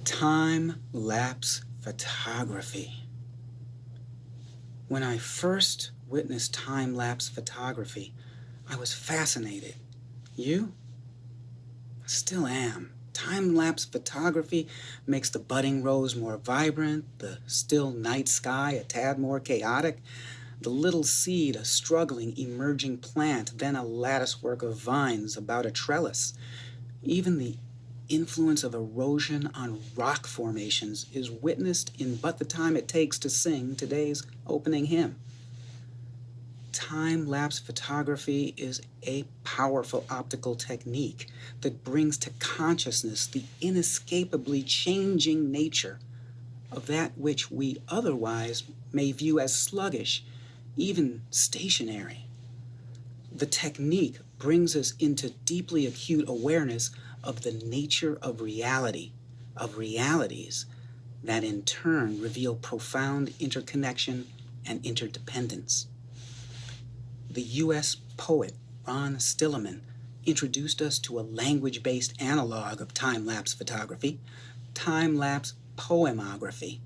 Time-lapse photography. When I first witnessed time-lapse photography, I was fascinated. You? I still am. Time-lapse photography makes the budding rose more vibrant, the still night sky a tad more chaotic, the little seed a struggling, emerging plant, then a latticework of vines about a trellis. Even the influence of erosion on rock formations is witnessed in but the time it takes to sing today's opening hymn. Time-lapse photography is a powerful optical technique that brings to consciousness the inescapably changing nature of that which we otherwise may view as sluggish, even stationary. The technique brings us into deeply acute awareness of the nature of reality, of realities that in turn reveal profound interconnection and interdependence. The U.S. poet Ron Stilleman introduced us to a language-based analog of time-lapse photography, time-lapse poemography,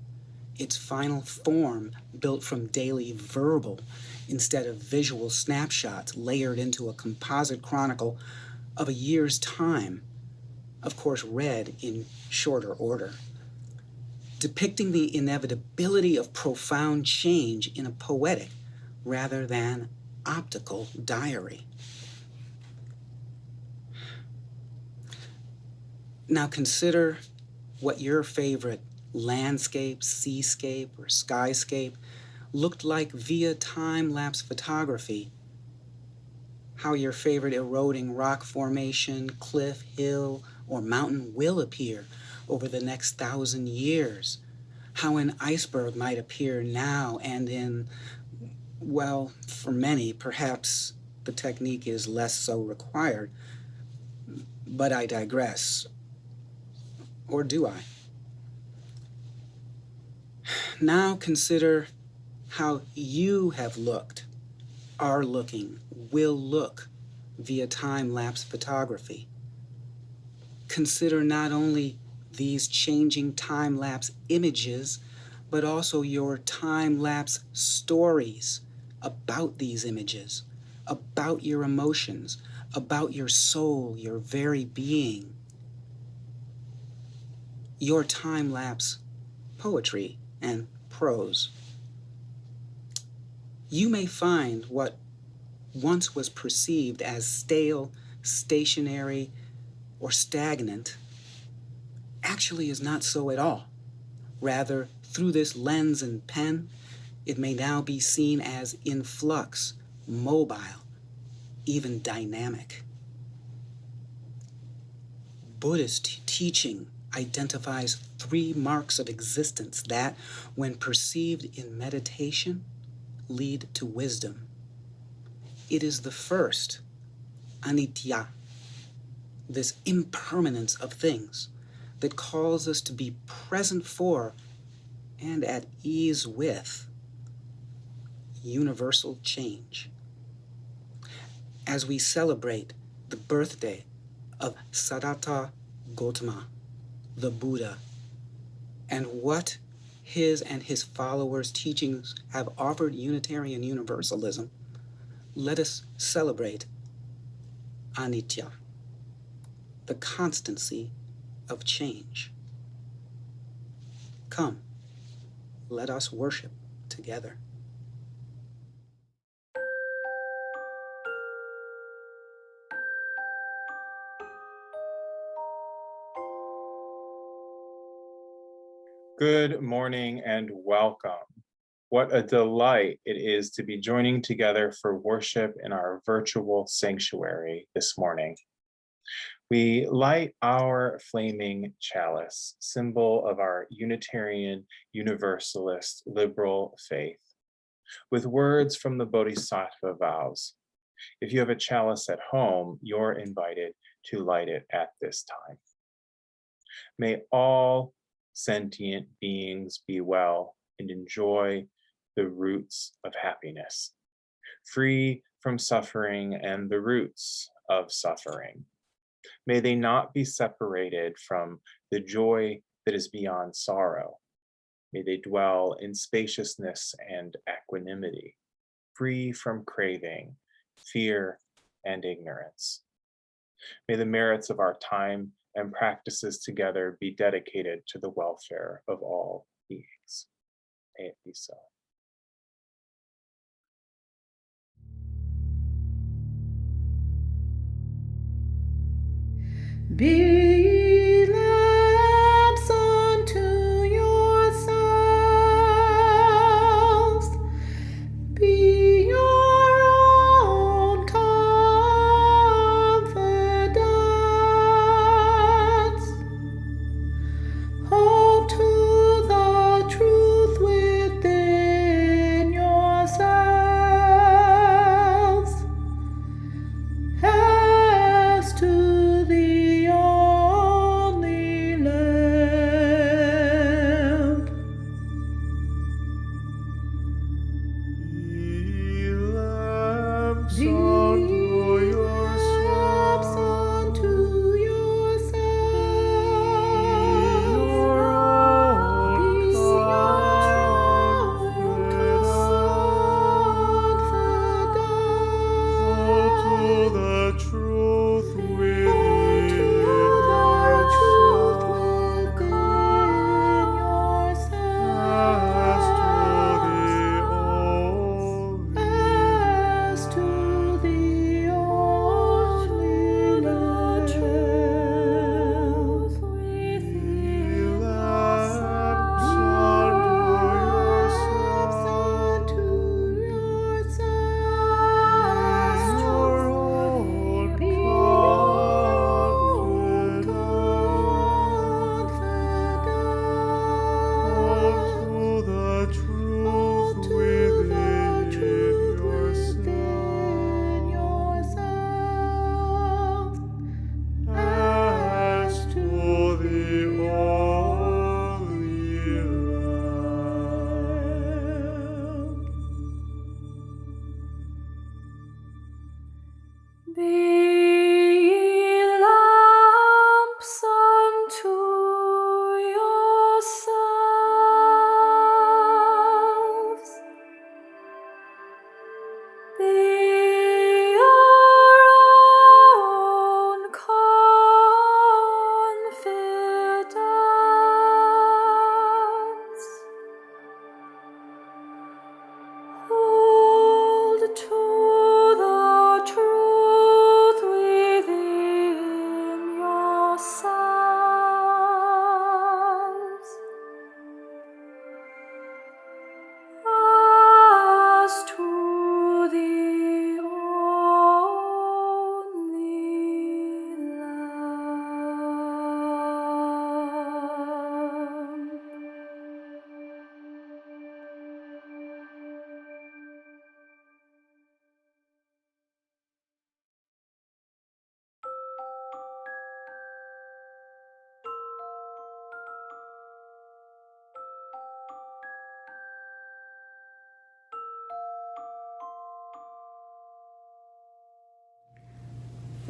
its final form built from daily verbal instead of visual snapshots layered into a composite chronicle of a year's time, of course read in shorter order, depicting the inevitability of profound change in a poetic rather than optical diary. Now consider what your favorite landscape, seascape, or skyscape looked like via time-lapse photography. How your favorite eroding rock formation, cliff, hill, or mountain will appear over the next 1,000 years. How an iceberg might appear now and in, well, for many, perhaps the technique is less so required. But I digress. Or do I? Now consider how you have looked, are looking, will look via time-lapse photography. Consider not only these changing time-lapse images, but also your time-lapse stories about these images, about your emotions, about your soul, your very being. Your time-lapse poetry and prose. You may find what once was perceived as stale, stationary, or stagnant actually is not so at all. Rather, through this lens and pen, it may now be seen as in flux, mobile, even dynamic. Buddhist teaching identifies 3 marks of existence that, when perceived in meditation, lead to wisdom. It is the first, anitya, this impermanence of things, that calls us to be present for and at ease with universal change. As we celebrate the birthday of Siddhartha Gautama, the Buddha, and what his and his followers' teachings have offered Unitarian Universalism, let us celebrate Anitya, the constancy of change. Come, let us worship together. Good morning and welcome. What a delight it is to be joining together for worship in our virtual sanctuary this morning. We light our flaming chalice, symbol of our Unitarian, Universalist, liberal faith, with words from the Bodhisattva vows. If you have a chalice at home, you're invited to light it at this time. May all sentient beings be well and enjoy the roots of happiness, free from suffering and the roots of suffering. May they not be separated from the joy that is beyond sorrow. May they dwell in spaciousness and equanimity, free from craving, fear, and ignorance. May the merits of our time and practices together be dedicated to the welfare of all beings. May it be so. Be lamps unto yourselves, be your own confidants. Hold to the truth within yourselves, as to the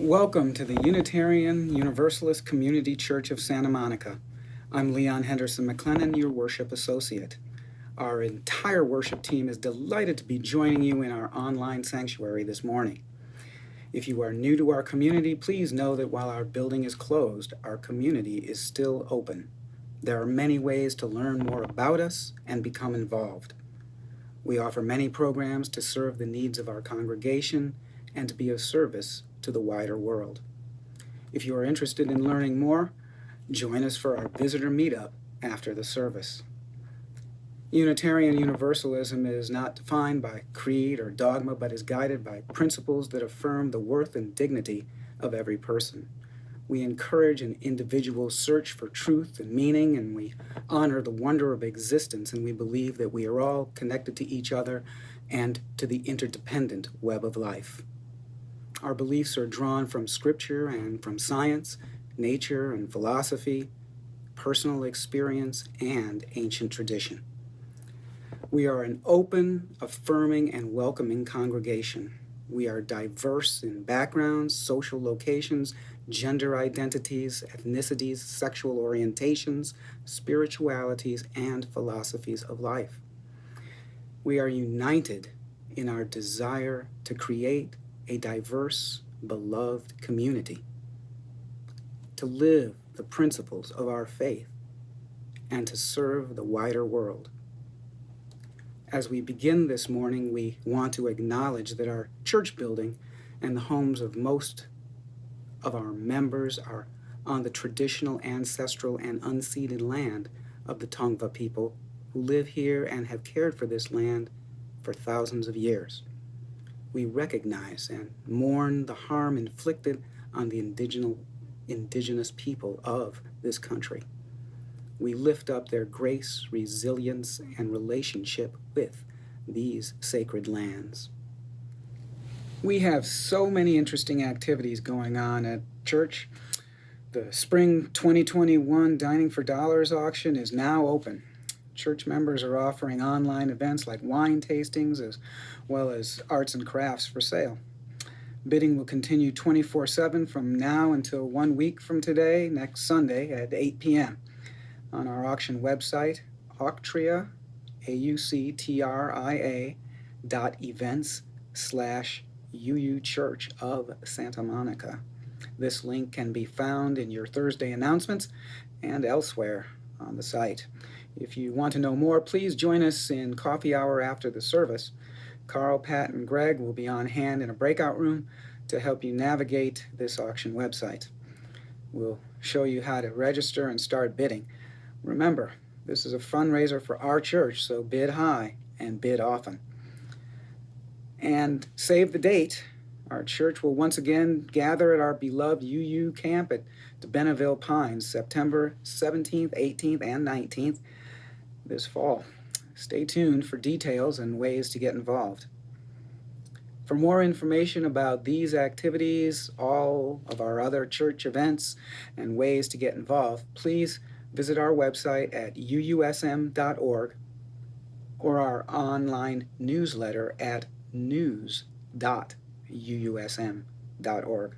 Welcome to the Unitarian Universalist Community Church of Santa Monica. I'm Leon Henderson McLennan, your worship associate. Our entire worship team is delighted to be joining you in our online sanctuary this morning. If you are new to our community, please know that while our building is closed, our community is still open. There are many ways to learn more about us and become involved. We offer many programs to serve the needs of our congregation and to be of service to the wider world. If you are interested in learning more, join us for our visitor meetup after the service. Unitarian Universalism is not defined by creed or dogma, but is guided by principles that affirm the worth and dignity of every person. We encourage an individual search for truth and meaning, and we honor the wonder of existence, and we believe that we are all connected to each other and to the interdependent web of life. Our beliefs are drawn from scripture and from science, nature and philosophy, personal experience, and ancient tradition. We are an open, affirming, and welcoming congregation. We are diverse in backgrounds, social locations, gender identities, ethnicities, sexual orientations, spiritualities, and philosophies of life. We are united in our desire to create a diverse, beloved community, to live the principles of our faith, and to serve the wider world. As we begin this morning, we want to acknowledge that our church building and the homes of most of our members are on the traditional, ancestral, and unceded land of the Tongva people who live here and have cared for this land for thousands of years. We recognize and mourn the harm inflicted on the indigenous people of this country. We lift up their grace, resilience, and relationship with these sacred lands. We have so many interesting activities going on at church. The Spring 2021 Dining for Dollars auction is now open. Church members are offering online events like wine tastings as well as arts and crafts for sale. Bidding will continue 24/7 from now until 1 week from today, next Sunday at 8 p.m. on our auction website, Auctria, AUCTRIA.events/UU Church of Santa Monica. This link can be found in your Thursday announcements and elsewhere on the site. If you want to know more, please join us in coffee hour after the service. Carl, Pat, and Greg will be on hand in a breakout room to help you navigate this auction website. We'll show you how to register and start bidding. Remember, this is a fundraiser for our church, so bid high and bid often. And save the date. Our church will once again gather at our beloved UU camp at the Benaville Pines, September 17th, 18th, and 19th this fall. Stay tuned for details and ways to get involved. For more information about these activities, all of our other church events, and ways to get involved, please visit our website at uusm.org or our online newsletter at news.uusm.org.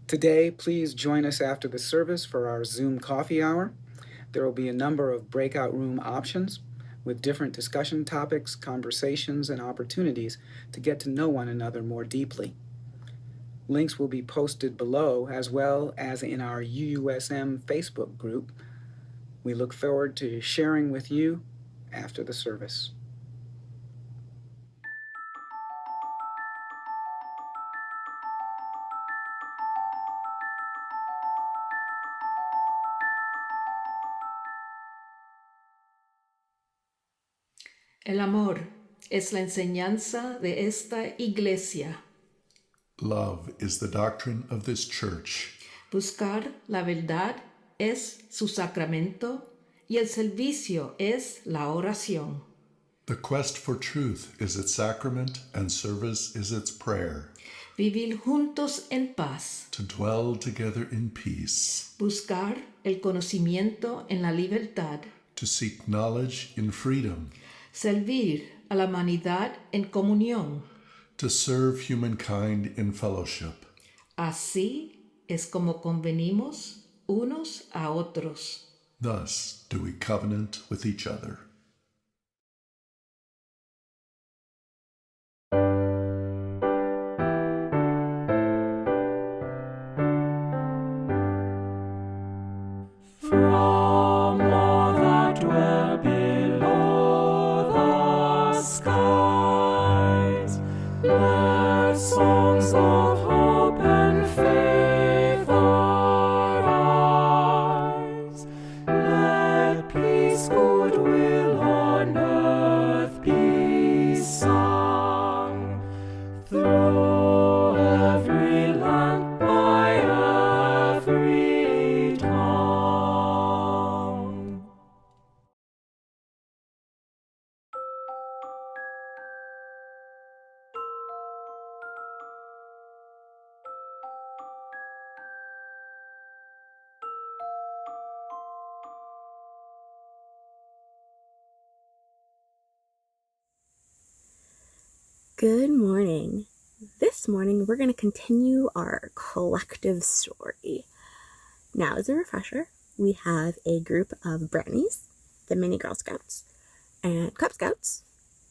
Today, please join us after the service for our Zoom coffee hour. There will be a number of breakout room options with different discussion topics, conversations, and opportunities to get to know one another more deeply. Links will be posted below as well as in our UUSM Facebook group. We look forward to sharing with you after the service. El amor es la enseñanza de esta iglesia. Love is the doctrine of this church. Buscar la verdad es su sacramento y el servicio es la oración. The quest for truth is its sacrament and service is its prayer. Vivir juntos en paz. To dwell together in peace. Buscar el conocimiento en la libertad. To seek knowledge in freedom. Servir a la humanidad en comunión. To serve humankind in fellowship. Así es como convenimos unos a otros. Thus do we covenant with each other. From all that dwell below the skies, let songs of hope and faith arise. Let peace, goodwill on earth be sung through every land by every tongue. Good morning. This morning we're going to continue our collective story. Now, as a refresher, we have a group of brownies, the mini Girl Scouts, and Cub Scouts,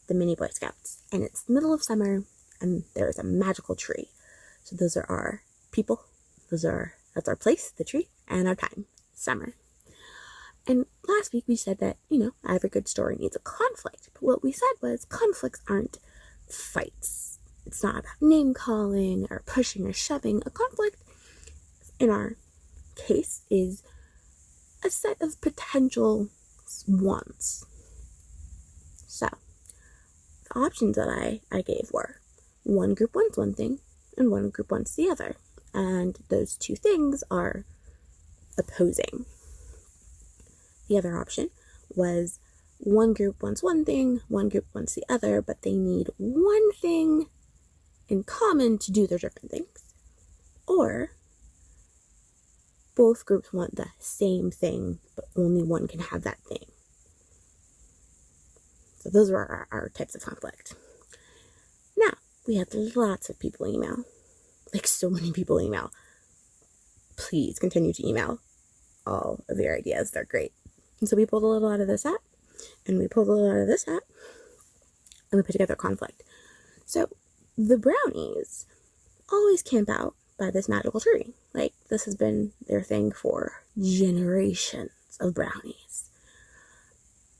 the mini Boy Scouts, and it's the middle of summer and there's a magical tree. So those are our people, that's our place, the tree, and our time, summer. And last week we said that, every good story needs a conflict. But what we said was conflicts aren't fights. It's not about name calling or pushing or shoving. A conflict, in our case, is a set of potential wants. So, the options that I gave were one group wants one thing and one group wants the other. And those two things are opposing. The other option was one group wants one thing, one group wants the other, but they need one thing in common to do their different things. Or both groups want the same thing, but only one can have that thing. So those were our types of conflict. Now, we had lots of people email. Like so many people email. Please continue to email all of your ideas. They're great. And so we pulled a little out of this hat, and we pulled a little out of this hat, and we put together a conflict. So the brownies always camp out by this magical tree. Like, this has been their thing for generations of brownies.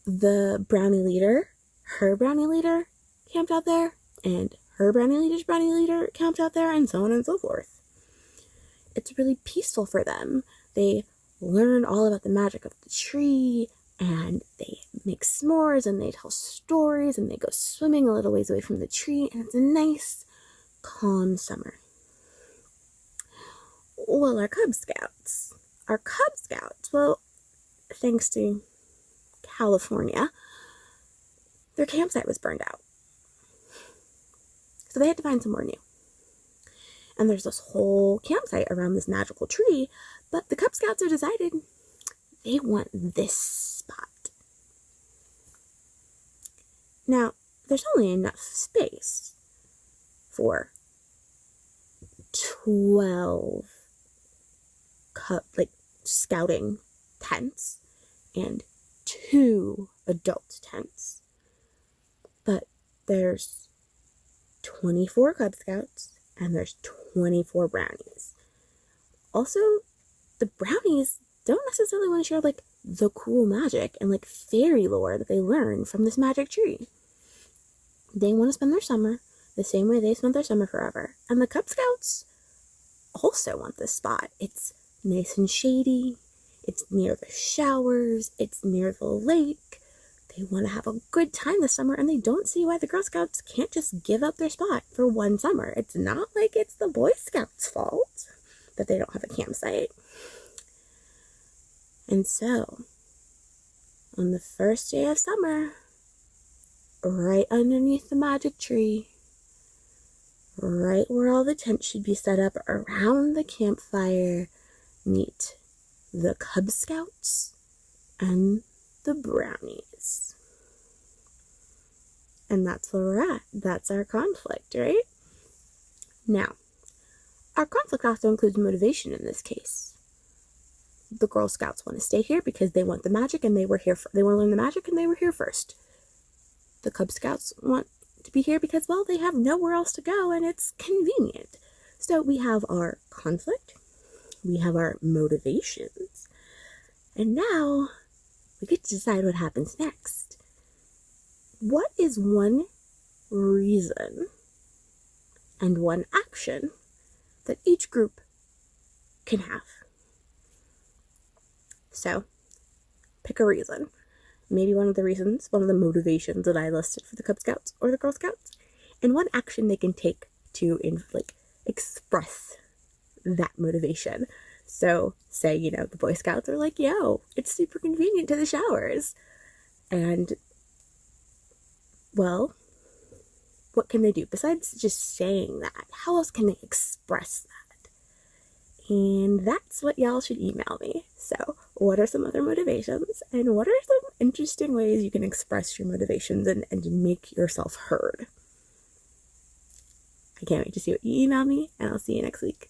The brownie leader, her brownie leader camped out there, and her brownie leader's brownie leader camped out there, and so on and so forth. It's really peaceful for them. They learn all about the magic of the tree, and they make s'mores, and they tell stories, and they go swimming a little ways away from the tree, and it's a nice, calm summer. Well, our Cub Scouts, well, thanks to California, their campsite was burned out. So they had to find somewhere new. And there's this whole campsite around this magical tree, but the Cub Scouts have decided they want this spot. Now, there's only enough space for 12 scouting tents and 2 adult tents. But there's 24 Cub Scouts and there's 24 brownies. Also, the brownies don't necessarily want to share the cool magic and fairy lore that they learn from this magic tree. They want to spend their summer the same way they spent their summer forever. And the Cub Scouts also want this spot. It's nice and shady. It's near the showers. It's near the lake. They want to have a good time this summer, and they don't see why the Girl Scouts can't just give up their spot for one summer. It's not like it's the Boy Scouts' fault that they don't have a campsite. And so, on the first day of summer, right underneath the magic tree, right where all the tents should be set up around the campfire, meet the Cub Scouts and the brownies. And that's where we're at. That's our conflict, right? Now, Our conflict also includes motivation in this case. The Girl Scouts want to stay here because they want the magic and they want to learn the magic and they were here first. The Cub Scouts want to be here because, well, they have nowhere else to go and it's convenient. So we have our conflict, we have our motivations, and now we get to decide what happens next. What is one reason and one action that each group can have? So, pick a reason. Maybe one of the motivations that I listed for the Cub Scouts or the Girl Scouts, and one action they can take to express that motivation. So, say, the Boy Scouts are like, yo, it's super convenient to the showers. And, well, what can they do besides just saying that? How else can they express that? And that's what y'all should email me. So, what are some other motivations? And what are some interesting ways you can express your motivations and make yourself heard? I can't wait to see what you email me, and I'll see you next week.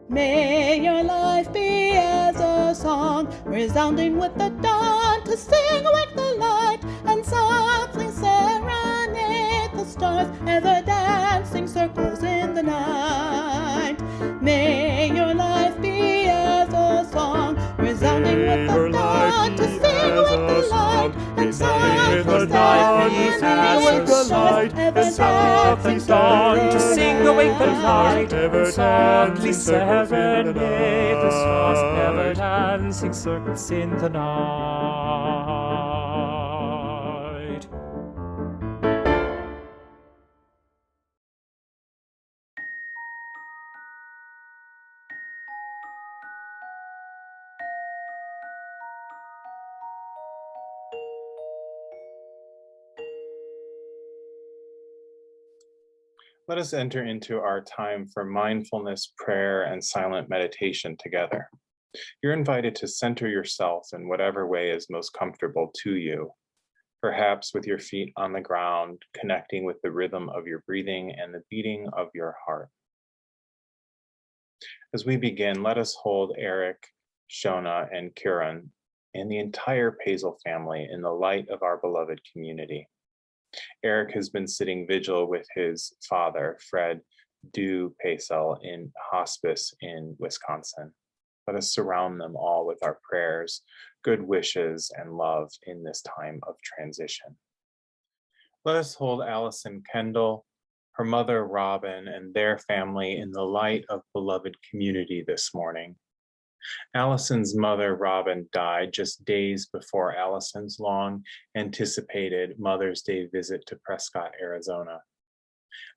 May your life be as a song, resounding with the dawn, to sing awake the light, and softly serenade the stars, ever dancing circles in the night. May your life be as a song, resounding with the dawn, to sing awake the light, and softly serenade the stars, ever dancing circles to sing awake the light, ever softly serenade the stars, ever dancing circles in the night. Let us enter into our time for mindfulness, prayer, and silent meditation together. You're invited to center yourself in whatever way is most comfortable to you, perhaps with your feet on the ground, connecting with the rhythm of your breathing and the beating of your heart. As we begin, let us hold Eric, Shona, and Kieran, and the entire Pazel family in the light of our beloved community. Eric has been sitting vigil with his father, Fred Du Pazel, in hospice in Wisconsin. Let us surround them all with our prayers, good wishes, and love in this time of transition. Let us hold Allison Kendall, her mother Robin, and their family in the light of beloved community this morning. Allison's mother, Robin, died just days before Allison's long anticipated Mother's Day visit to Prescott, Arizona.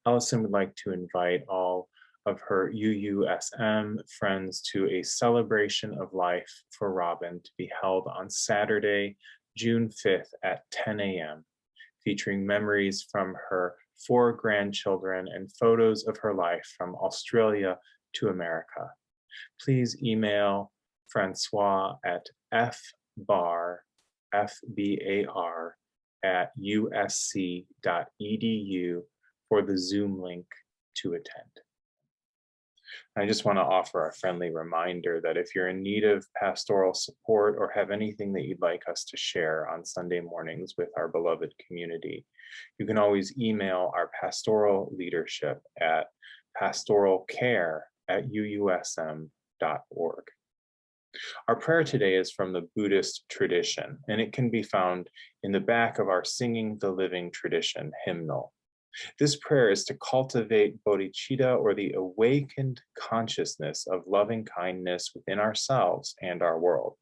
Allison would like to invite all of her UUSM friends to a celebration of life for Robin to be held on Saturday, June 5th at 10 a.m., featuring memories from her 4 grandchildren and photos of her life from Australia to America. Please email Francois at fbar, F-B-A-R, at usc.edu for the Zoom link to attend. I just want to offer a friendly reminder that if you're in need of pastoral support or have anything that you'd like us to share on Sunday mornings with our beloved community, you can always email our pastoral leadership at pastoralcare@uusm.org. Our prayer today is from the Buddhist tradition, and it can be found in the back of our Singing the Living Tradition hymnal. This prayer is to cultivate bodhicitta, or the awakened consciousness of loving kindness within ourselves and our world.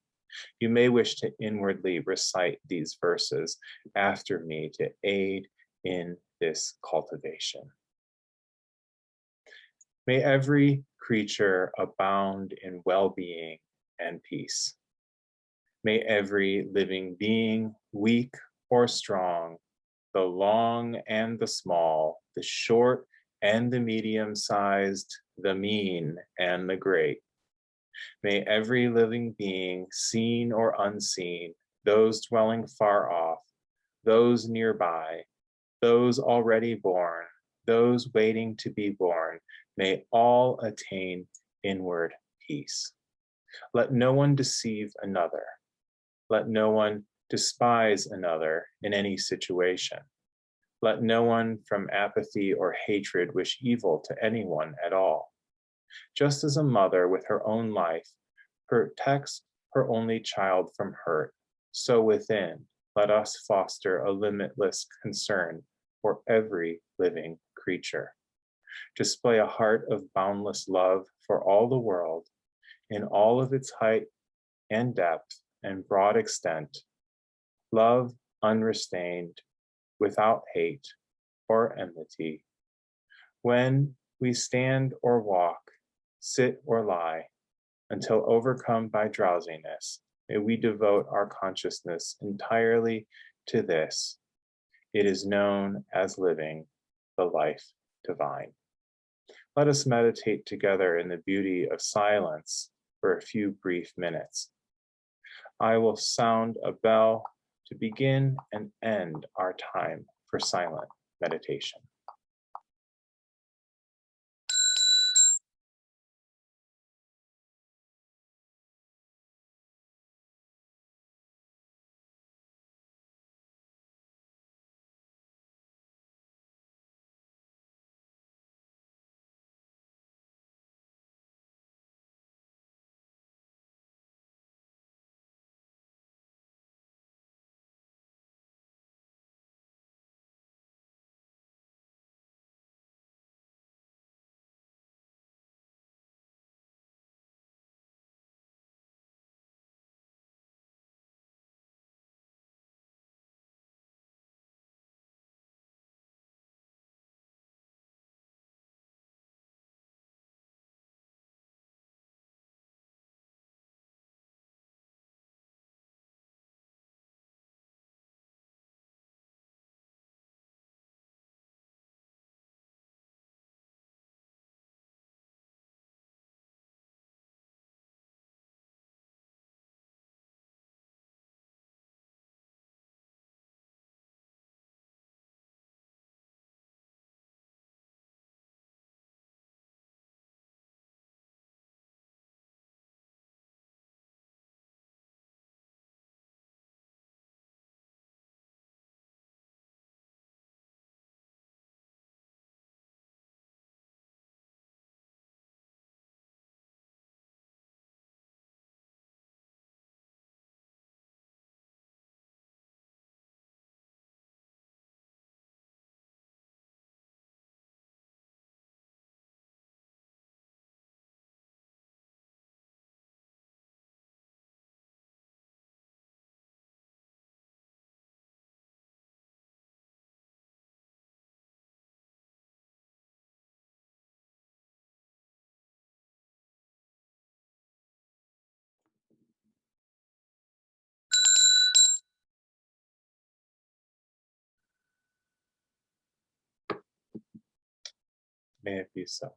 You may wish to inwardly recite these verses after me to aid in this cultivation. May every creature abound in well-being and peace. May every living being, weak or strong, the long and the small, the short and the medium-sized, the mean and the great, May every living being, seen or unseen, those dwelling far off, those nearby, those already born, those waiting to be born, may all attain inward peace. Let no one deceive another. Let no one despise another in any situation. Let no one from apathy or hatred wish evil to anyone at all. Just as a mother with her own life protects her only child from hurt, so within, let us foster a limitless concern for every living creature. Display a heart of boundless love for all the world in all of its height and depth and broad extent. Love unrestrained, without hate or enmity. When we stand or walk, sit or lie, until overcome by drowsiness, may we devote our consciousness entirely to this. It is known as living the life divine. Let us meditate together in the beauty of silence for a few brief minutes. I will sound a bell to begin and end our time for silent meditation. May it be so.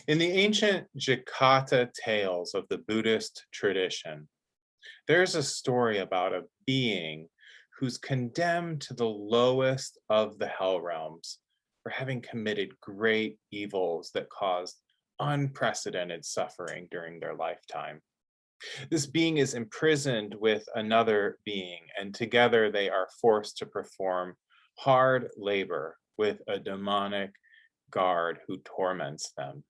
In the ancient Jataka tales of the Buddhist tradition, there's a story about a being who's condemned to the lowest of the hell realms for having committed great evils that caused unprecedented suffering during their lifetime. This being is imprisoned with another being, and together they are forced to perform hard labor with a demonic guard who torments them.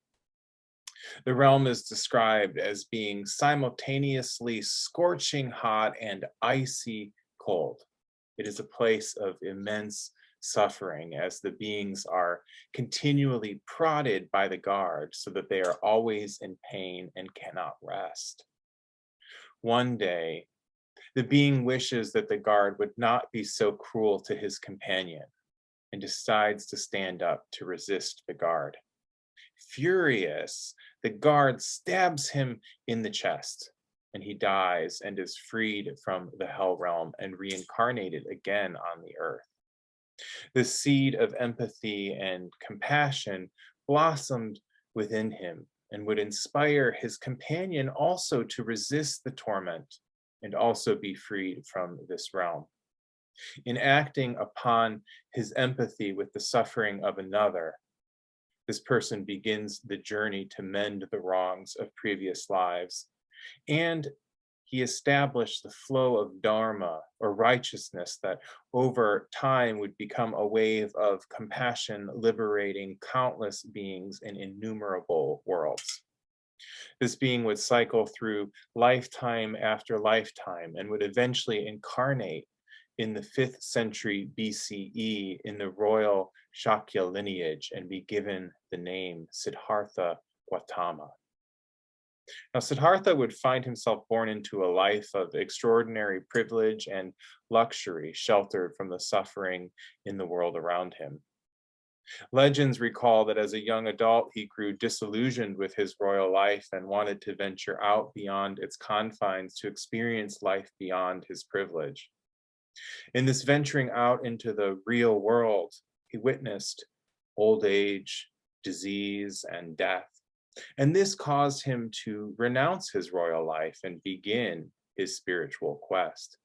The realm is described as being simultaneously scorching hot and icy cold. It is a place of immense suffering as the beings are continually prodded by the guard so that they are always in pain and cannot rest. One day, the being wishes that the guard would not be so cruel to his companion and decides to stand up to resist the guard. Furious, the guard stabs him in the chest, and he dies and is freed from the hell realm and reincarnated again on the earth. The seed of empathy and compassion blossomed within him and would inspire his companion also to resist the torment and also be freed from this realm. In acting upon his empathy with the suffering of another, this person begins the journey to mend the wrongs of previous lives, and he established the flow of dharma or righteousness that over time would become a wave of compassion, liberating countless beings in innumerable worlds. This being would cycle through lifetime after lifetime and would eventually incarnate in the 5th century BCE in the royal Shakya lineage and be given the name Siddhartha Gautama. Now, Siddhartha would find himself born into a life of extraordinary privilege and luxury, sheltered from the suffering in the world around him. Legends recall that as a young adult, he grew disillusioned with his royal life and wanted to venture out beyond its confines to experience life beyond his privilege. In this venturing out into the real world, he witnessed old age, disease, and death. And this caused him to renounce his royal life and begin his spiritual quest.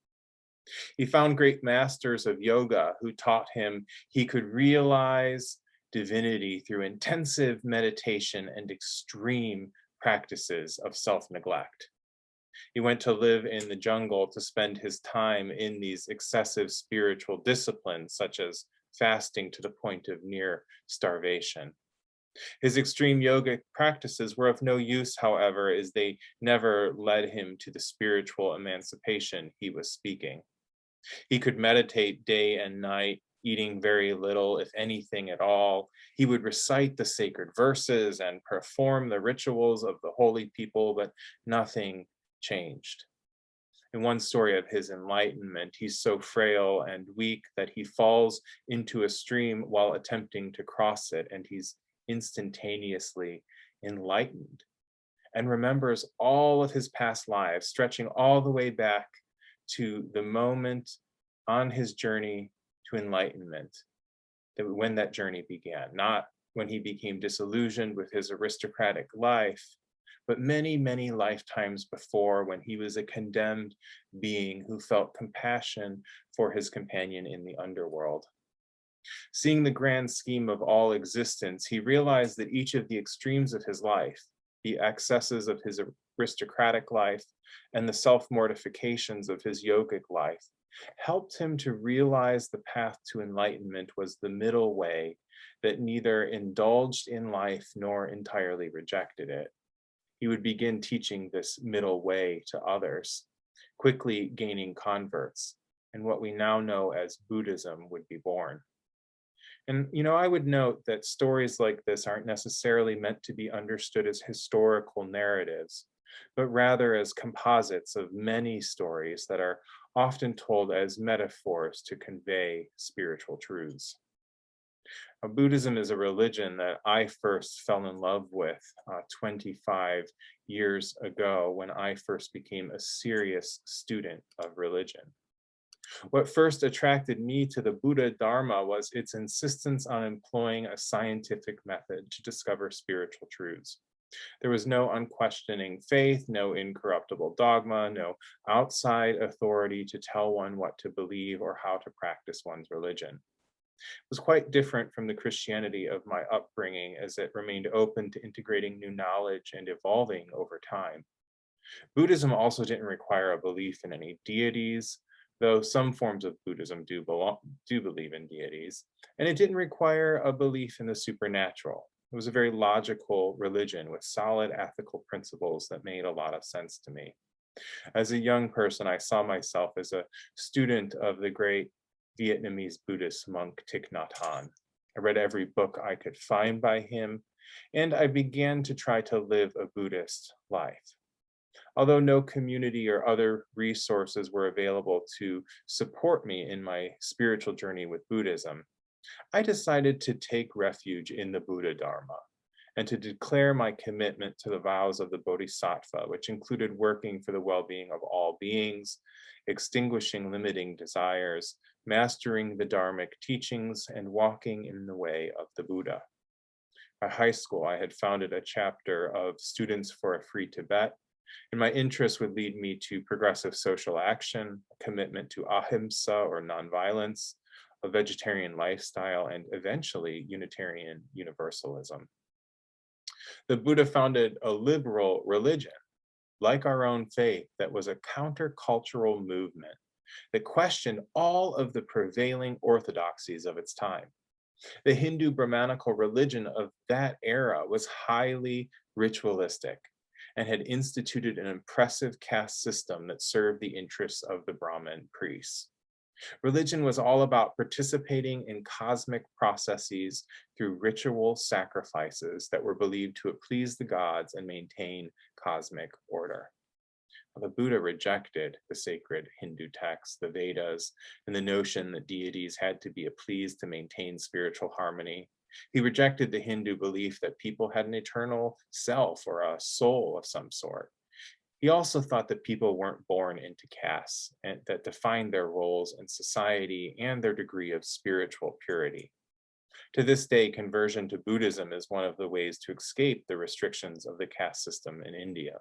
He found great masters of yoga who taught him he could realize divinity through intensive meditation and extreme practices of self-neglect. He went to live in the jungle to spend his time in these excessive spiritual disciplines, such as fasting to the point of near starvation. His extreme yogic practices were of no use, however, as they never led him to the spiritual emancipation he was speaking. He could meditate day and night, eating very little, if anything at all. He would recite the sacred verses and perform the rituals of the holy people, but nothing changed. In one story of his enlightenment, he's so frail and weak that he falls into a stream while attempting to cross it, and he's instantaneously enlightened and remembers all of his past lives, stretching all the way back to the moment on his journey to enlightenment, when that journey began, not when he became disillusioned with his aristocratic life, but many, many lifetimes before, when he was a condemned being who felt compassion for his companion in the underworld. Seeing the grand scheme of all existence, he realized that each of the extremes of his life, the excesses of his aristocratic life and the self-mortifications of his yogic life, helped him to realize the path to enlightenment was the middle way that neither indulged in life nor entirely rejected it. He would begin teaching this middle way to others, quickly gaining converts, and what we now know as Buddhism would be born. And, I would note that stories like this aren't necessarily meant to be understood as historical narratives, but rather as composites of many stories that are often told as metaphors to convey spiritual truths. Buddhism is a religion that I first fell in love with 25 years ago when I first became a serious student of religion. What first attracted me to the Buddha Dharma was its insistence on employing a scientific method to discover spiritual truths. There was no unquestioning faith, no incorruptible dogma, no outside authority to tell one what to believe or how to practice one's religion. It was quite different from the Christianity of my upbringing, as it remained open to integrating new knowledge and evolving over time. Buddhism also didn't require a belief in any deities, though some forms of Buddhism do believe in deities, and it didn't require a belief in the supernatural. It was a very logical religion with solid ethical principles that made a lot of sense to me. As a young person, I saw myself as a student of the great Vietnamese Buddhist monk Thich Nhat Hanh. I read every book I could find by him, and I began to try to live a Buddhist life. Although no community or other resources were available to support me in my spiritual journey with Buddhism, I decided to take refuge in the Buddha Dharma and to declare my commitment to the vows of the Bodhisattva, which included working for the well-being of all beings, extinguishing limiting desires, mastering the Dharmic teachings, and walking in the way of the Buddha. By high school, I had founded a chapter of Students for a Free Tibet, and my interests would lead me to progressive social action, a commitment to ahimsa or nonviolence, a vegetarian lifestyle, and eventually Unitarian Universalism. The Buddha founded a liberal religion, like our own faith, that was a countercultural movement that questioned all of the prevailing orthodoxies of its time. The Hindu Brahmanical religion of that era was highly ritualistic and had instituted an impressive caste system that served the interests of the Brahmin priests. Religion was all about participating in cosmic processes through ritual sacrifices that were believed to please the gods and maintain cosmic order. The Buddha rejected the sacred Hindu texts, the Vedas, and the notion that deities had to be appeased to maintain spiritual harmony. He rejected the Hindu belief that people had an eternal self or a soul of some sort. He also thought that people weren't born into castes and that defined their roles in society and their degree of spiritual purity. To this day, conversion to Buddhism is one of the ways to escape the restrictions of the caste system in India.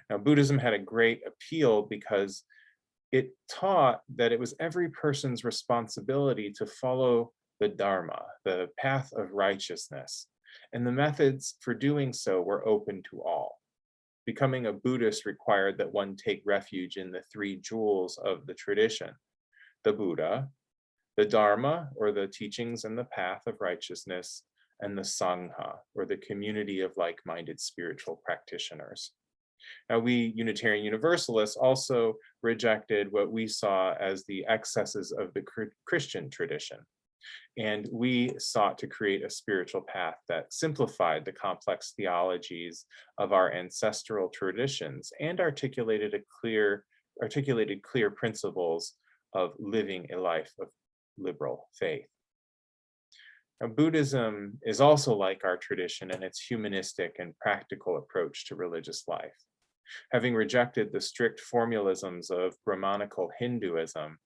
Now, Buddhism had a great appeal because it taught that it was every person's responsibility to follow the Dharma, the path of righteousness, and the methods for doing so were open to all. Becoming a Buddhist required that one take refuge in the three jewels of the tradition: the Buddha, the Dharma, or the teachings and the path of righteousness, and the Sangha, or the community of like-minded spiritual practitioners. Now, we Unitarian Universalists also rejected what we saw as the excesses of the Christian tradition. And we sought to create a spiritual path that simplified the complex theologies of our ancestral traditions and articulated clear principles of living a life of liberal faith. Now, Buddhism is also like our tradition in its humanistic and practical approach to religious life. Having rejected the strict formalisms of Brahmanical Hinduism,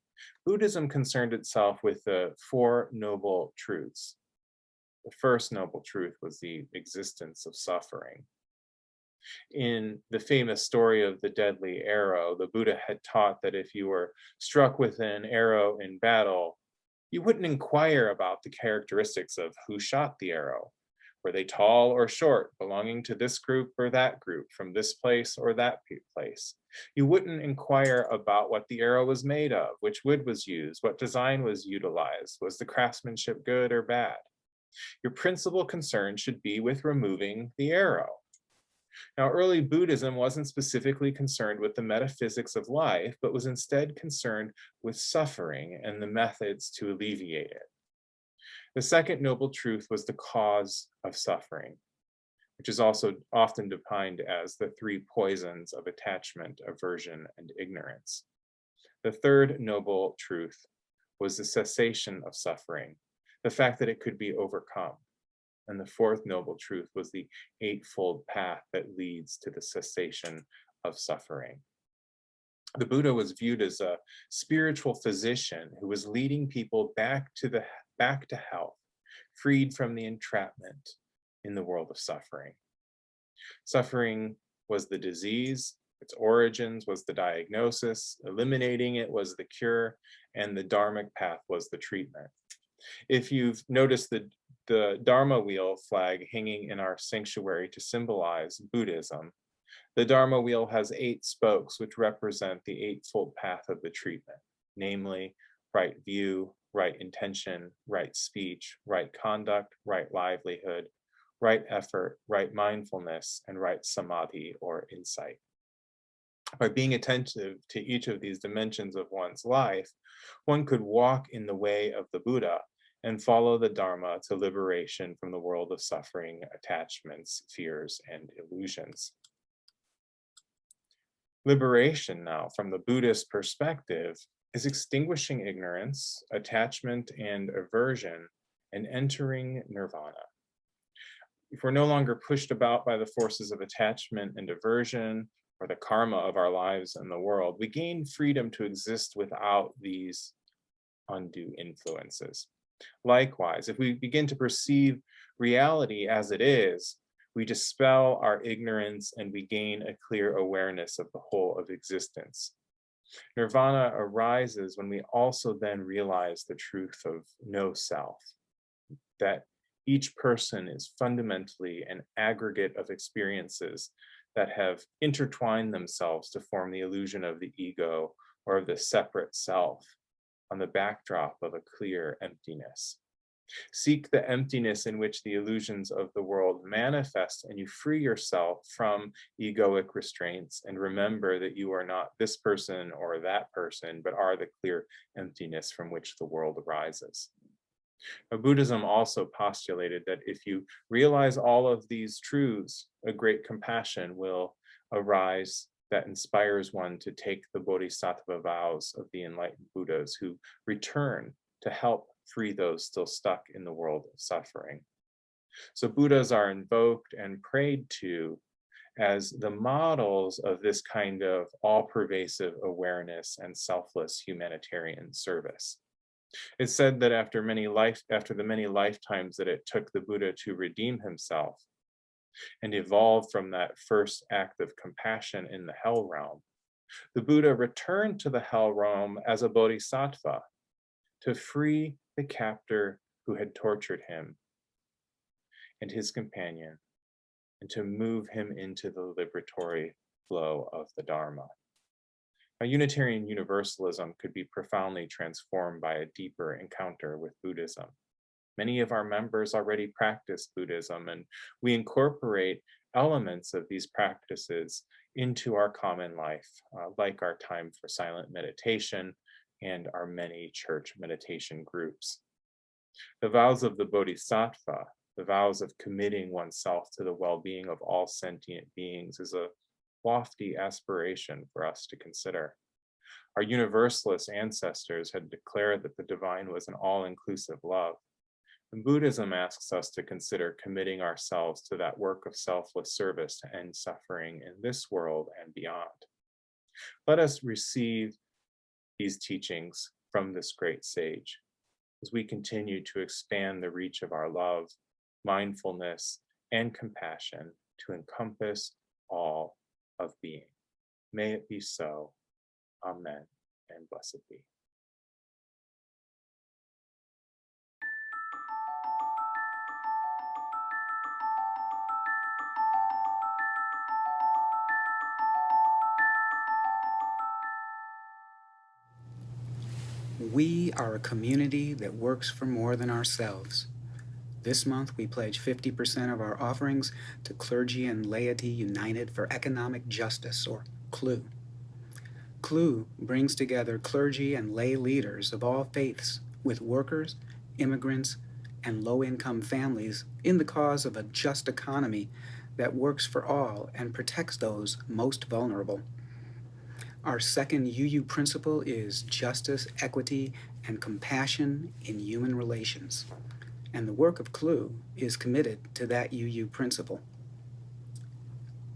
Buddhism concerned itself with the Four Noble Truths. The first noble truth was the existence of suffering. In the famous story of the deadly arrow, the Buddha had taught that if you were struck with an arrow in battle, you wouldn't inquire about the characteristics of who shot the arrow. Were they tall or short, belonging to this group or that group, from this place or that place? You wouldn't inquire about what the arrow was made of, which wood was used, what design was utilized, was the craftsmanship good or bad? Your principal concern should be with removing the arrow. Now, early Buddhism wasn't specifically concerned with the metaphysics of life, but was instead concerned with suffering and the methods to alleviate it. The second noble truth was the cause of suffering, which is also often defined as the three poisons of attachment, aversion, and ignorance. The third noble truth was the cessation of suffering, the fact that it could be overcome. And the fourth noble truth was the eightfold path that leads to the cessation of suffering. The Buddha was viewed as a spiritual physician who was leading people back to health, freed from the entrapment in the world of suffering. Suffering was the disease, its origins was the diagnosis, eliminating it was the cure, and the Dharmic path was the treatment. If you've noticed the Dharma wheel flag hanging in our sanctuary to symbolize Buddhism, the Dharma wheel has 8 spokes which represent the eightfold path of the treatment, namely right view, right intention, right speech, right conduct, right livelihood, right effort, right mindfulness, and right samadhi or insight. By being attentive to each of these dimensions of one's life, one could walk in the way of the Buddha and follow the Dharma to liberation from the world of suffering, attachments, fears, and illusions. Liberation now, from the Buddhist perspective, is extinguishing ignorance, attachment, and aversion, and entering nirvana. if we're no longer pushed about by the forces of attachment and aversion or the karma of our lives and the world, we gain freedom to exist without these undue influences. Likewise, if we begin to perceive reality as it is, we dispel our ignorance and we gain a clear awareness of the whole of existence. Nirvana arises when we also then realize the truth of no self, that each person is fundamentally an aggregate of experiences that have intertwined themselves to form the illusion of the ego or of the separate self on the backdrop of a clear emptiness. Seek the emptiness in which the illusions of the world manifest, and you free yourself from egoic restraints and remember that you are not this person or that person, but are the clear emptiness from which the world arises. Now, Buddhism also postulated that if you realize all of these truths, a great compassion will arise that inspires one to take the bodhisattva vows of the enlightened Buddhas who return to help free those still stuck in the world of suffering. So Buddhas are invoked and prayed to as the models of this kind of all-pervasive awareness and selfless humanitarian service. It's said that after the many lifetimes that it took the Buddha to redeem himself and evolve from that first act of compassion in the hell realm, the Buddha returned to the hell realm as a bodhisattva to free the captor who had tortured him and his companion, and to move him into the liberatory flow of the Dharma. Now, Unitarian Universalism could be profoundly transformed by a deeper encounter with Buddhism. Many of our members already practice Buddhism, and we incorporate elements of these practices into our common life, like our time for silent meditation and our many church meditation groups. The vows of the Bodhisattva, the vows of committing oneself to the well-being of all sentient beings, is a lofty aspiration for us to consider. Our Universalist ancestors had declared that the divine was an all-inclusive love. And Buddhism asks us to consider committing ourselves to that work of selfless service to end suffering in this world and beyond. Let us receive these teachings from this great sage as we continue to expand the reach of our love, mindfulness, and compassion to encompass all of being. May it be so. Amen, and blessed be. We are a community that works for more than ourselves. This month, we pledge 50% of our offerings to Clergy and Laity United for Economic Justice, or CLUE. CLUE brings together clergy and lay leaders of all faiths with workers, immigrants, and low-income families in the cause of a just economy that works for all and protects those most vulnerable. Our second UU principle is justice, equity, and compassion in human relations. And the work of CLUE is committed to that UU principle.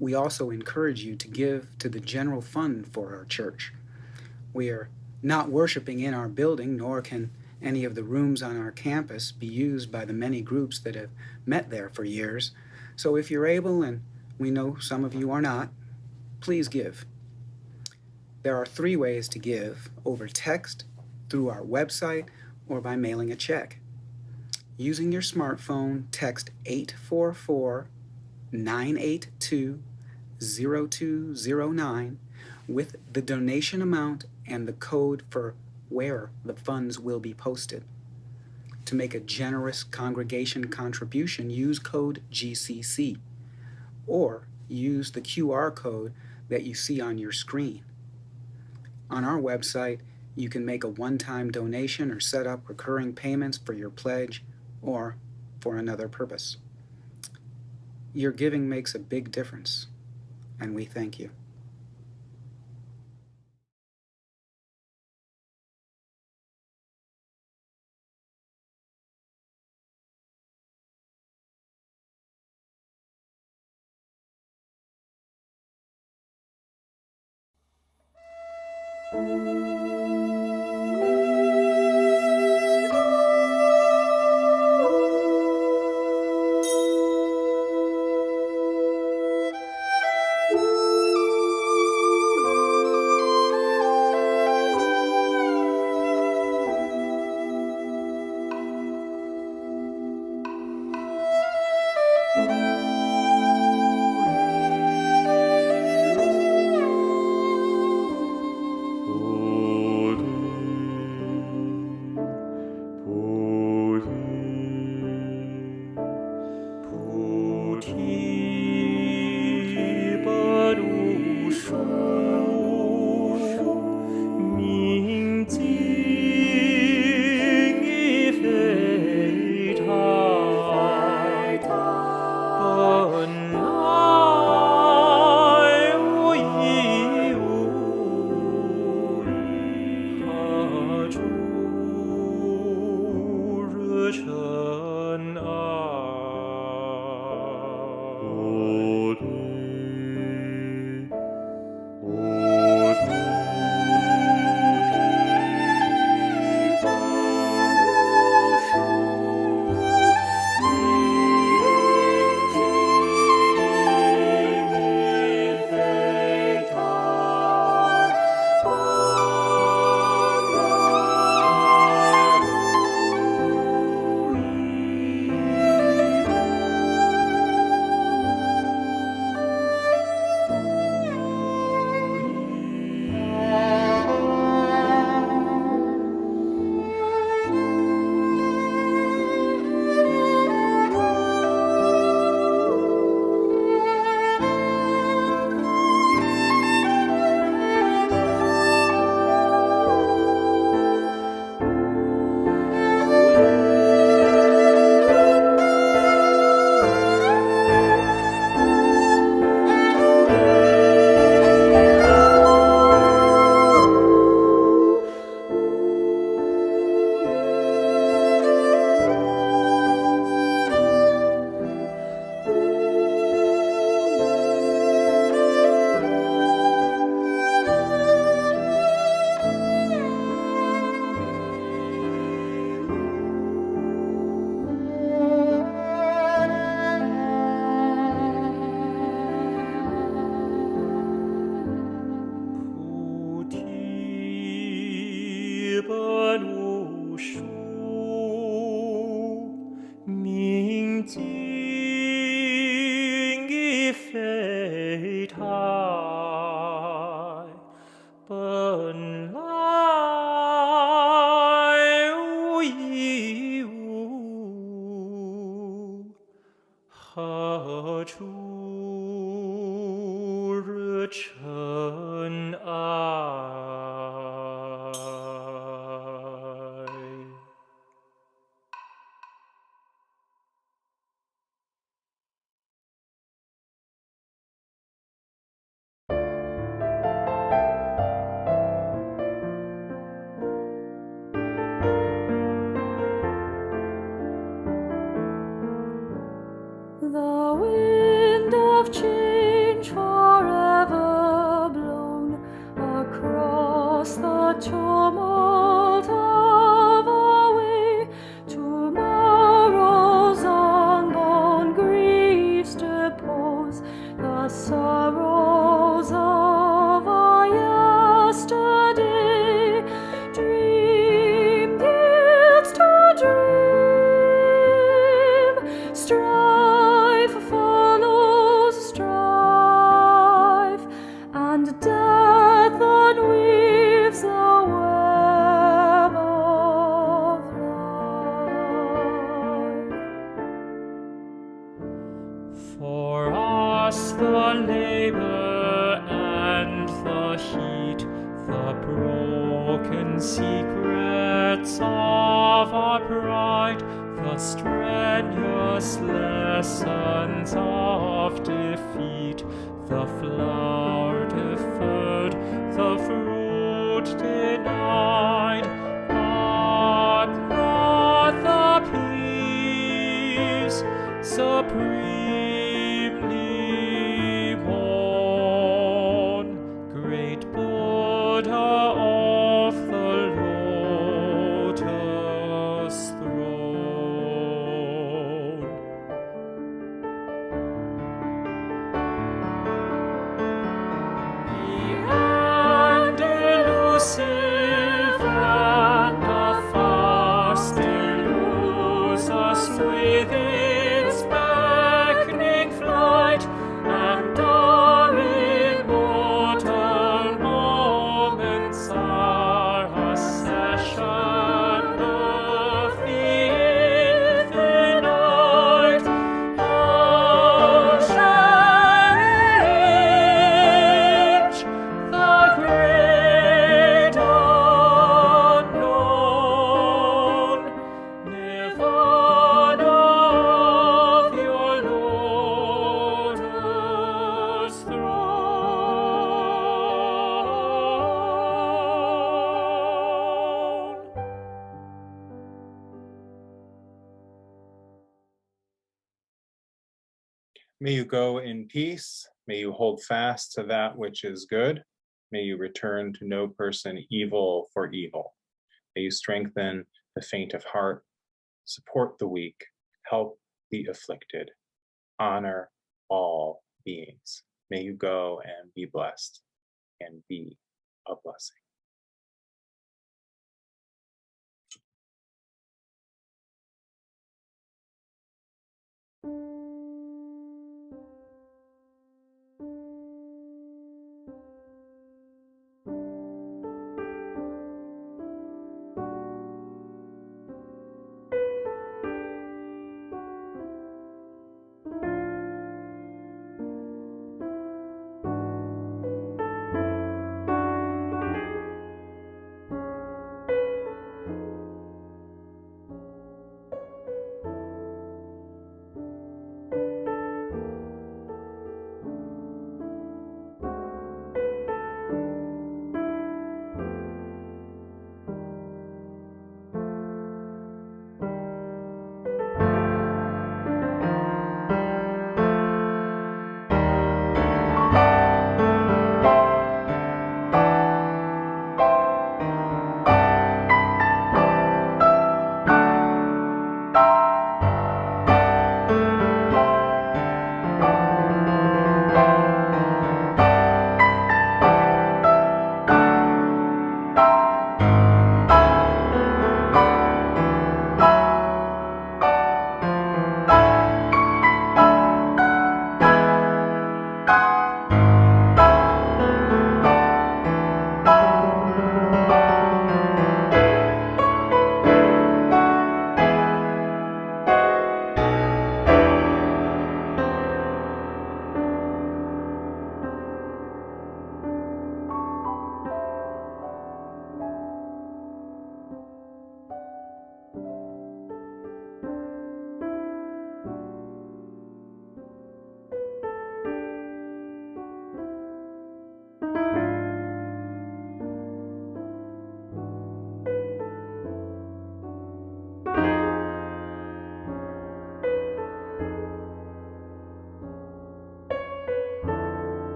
We also encourage you to give to the general fund for our church. We are not worshiping in our building, nor can any of the rooms on our campus be used by the many groups that have met there for years. So if you're able, and we know some of you are not, please give. There are 3 ways to give: over text, through our website, or by mailing a check. Using your smartphone, text 844-982-0209 with the donation amount and the code for where the funds will be posted. To make a generous congregation contribution, use code GCC, or use the QR code that you see on your screen. On our website, you can make a one-time donation or set up recurring payments for your pledge or for another purpose. Your giving makes a big difference, and we thank you. The wind of change forever blown across the tumult of our way. Tomorrow's unborn griefs depose the sorrows of our yesterday. Dream yields to dream. Strife follows strife, and death unweaves the web of life. For us the labor and the heat, the broken secrets of our pride, the strenuous lessons of defeat, the flower deferred, the fruit denied, but not the peace supremely won. Great Buddha May you go in peace. May you hold fast to that which is good. May you return to no person evil for evil. May you strengthen the faint of heart, support the weak, help the afflicted, honor all beings. May you go and be blessed and be a blessing.